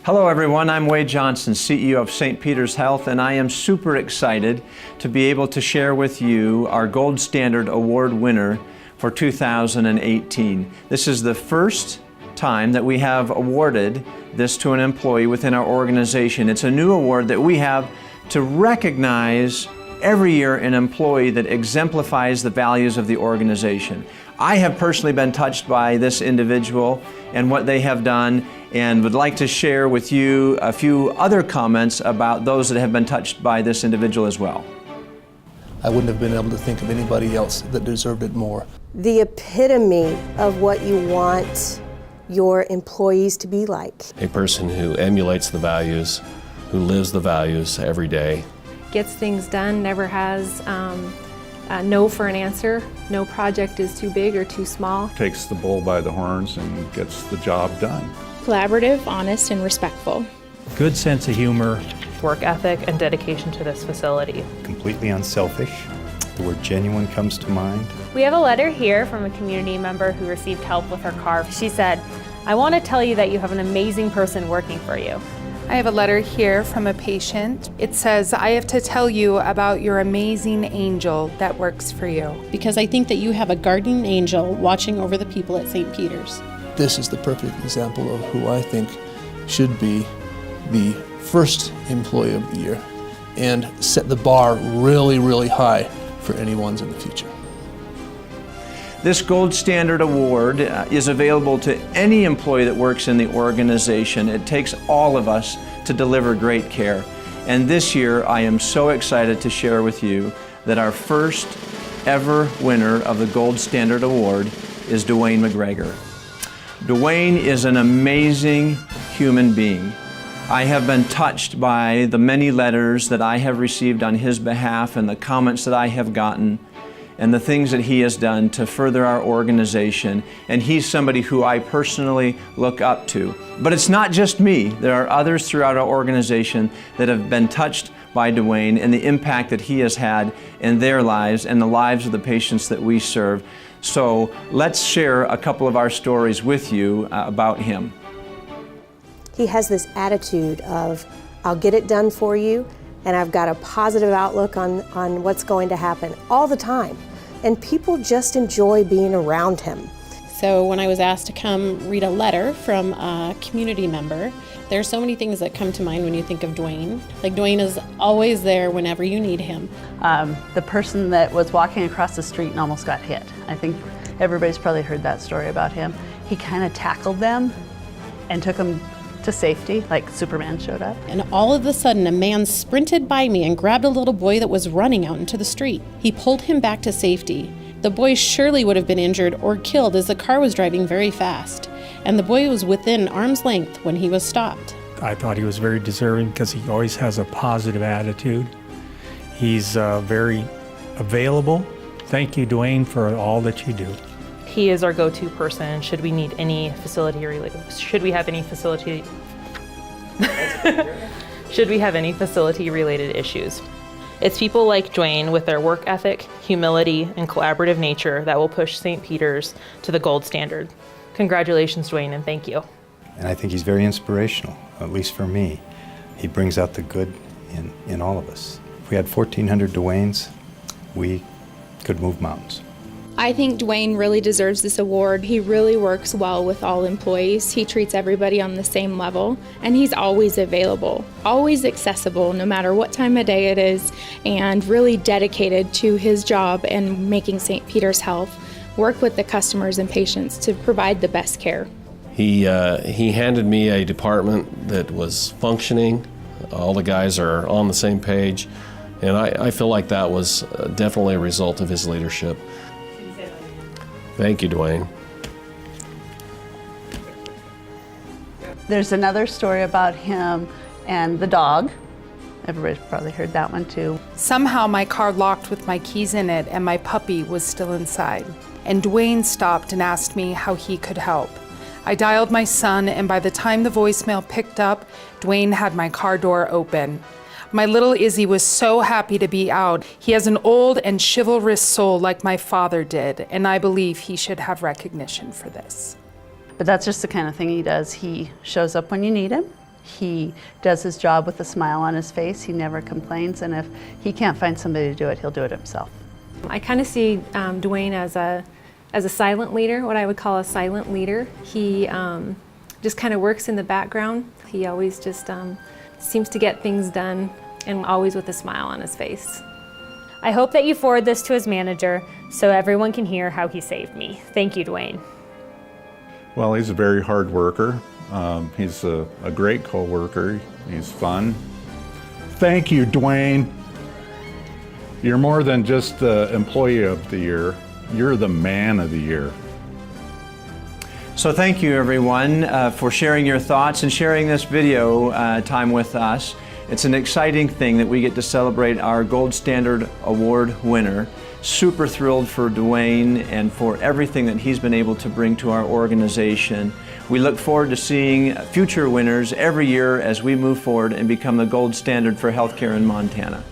Hello everyone, I'm Wade Johnson, CEO of St. Peter's Health, and I am super excited to be able to share with you our Gold Standard Award winner for 2018. This is the first time that we have awarded this to an employee within our organization. It's a new award that we have to recognize every year an employee that exemplifies the values of the organization. I have personally been touched by this individual and what they have done, and would like to share with you a few other comments about those that have been touched by this individual as well. I wouldn't have been able to think of anybody else that deserved it more. The epitome of what you want your employees to be like. A person who emulates the values, who lives the values every day. Gets things done, never has no for an answer. No project is too big or too small. Takes the bull by the horns and gets the job done. Collaborative, honest, and respectful. Good sense of humor. Work ethic and dedication to this facility. Completely unselfish. The word genuine comes to mind. We have a letter here from a community member who received help with her car. She said, "I want to tell you that you have an amazing person working for you." I have a letter here from a patient. It says, "I have to tell you about your amazing angel that works for you." Because I think that you have a guardian angel watching over the people at St. Peter's. This is the perfect example of who I think should be the first employee of the year and set the bar really, really high for anyone's in the future. This Gold Standard Award is available to any employee that works in the organization. It takes all of us to deliver great care. And this year, I am so excited to share with you that our first ever winner of the Gold Standard Award is Duane McGregor. Duane is an amazing human being. I have been touched by the many letters that I have received on his behalf and the comments that I have gotten and the things that he has done to further our organization. And he's somebody who I personally look up to. But it's not just me. There are others throughout our organization that have been touched by Duane and the impact that he has had in their lives and the lives of the patients that we serve. So let's share a couple of our stories with you about him. He has this attitude of, I'll get it done for you, and I've got a positive outlook on what's going to happen all the time. And people just enjoy being around him. So when I was asked to come read a letter from a community member, there are so many things that come to mind when you think of Duane. Like Duane is always there whenever you need him. The person that was walking across the street and almost got hit. I think everybody's probably heard that story about him. He kind of tackled them and took them to safety, like Superman showed up. And all of a sudden, a man sprinted by me and grabbed a little boy that was running out into the street. He pulled him back to safety. The boy surely would have been injured or killed as the car was driving very fast. And the boy was within arm's length when he was stopped. I thought he was very deserving because he always has a positive attitude. He's very available. Thank you, Duane, for all that you do. He is our go-to person should we need any facility related, should we have any facility related issues. It's people like Duane with their work ethic, humility, and collaborative nature that will push St. Peter's to the gold standard. Congratulations, Duane, and thank you. And I think he's very inspirational, at least for me. He brings out the good in all of us. If we had 1,400 Duanes, we could move mountains. I think Duane really deserves this award. He really works well with all employees. He treats everybody on the same level, and he's always available, always accessible, no matter what time of day it is, and really dedicated to his job and making St. Peter's Health work with the customers and patients to provide the best care. He handed me a department that was functioning. All the guys are on the same page, and I feel like that was definitely a result of his leadership. Thank you, Duane. There's another story about him and the dog. Everybody's probably heard that one too. Somehow my car locked with my keys in it and my puppy was still inside. And Duane stopped and asked me how he could help. I dialed my son, and by the time the voicemail picked up, Duane had my car door open. My little Izzy was so happy to be out. He has an old and chivalrous soul like my father did, and I believe he should have recognition for this. But that's just the kind of thing he does. He shows up when you need him. He does his job with a smile on his face. He never complains, and if he can't find somebody to do it, he'll do it himself. I kind of see Duane as a silent leader, what I would call a silent leader. He just kind of works in the background. He always just seems to get things done, and always with a smile on his face. I hope that you forward this to his manager so everyone can hear how he saved me. Thank you, Duane. Well, he's a very hard worker. He's a great co-worker. He's fun. Thank you, Duane. You're more than just the employee of the year. You're the man of the year. So thank you everyone for sharing your thoughts and sharing this video time with us. It's an exciting thing that we get to celebrate our Gold Standard Award winner. Super thrilled for Duane and for everything that he's been able to bring to our organization. We look forward to seeing future winners every year as we move forward and become the gold standard for healthcare in Montana.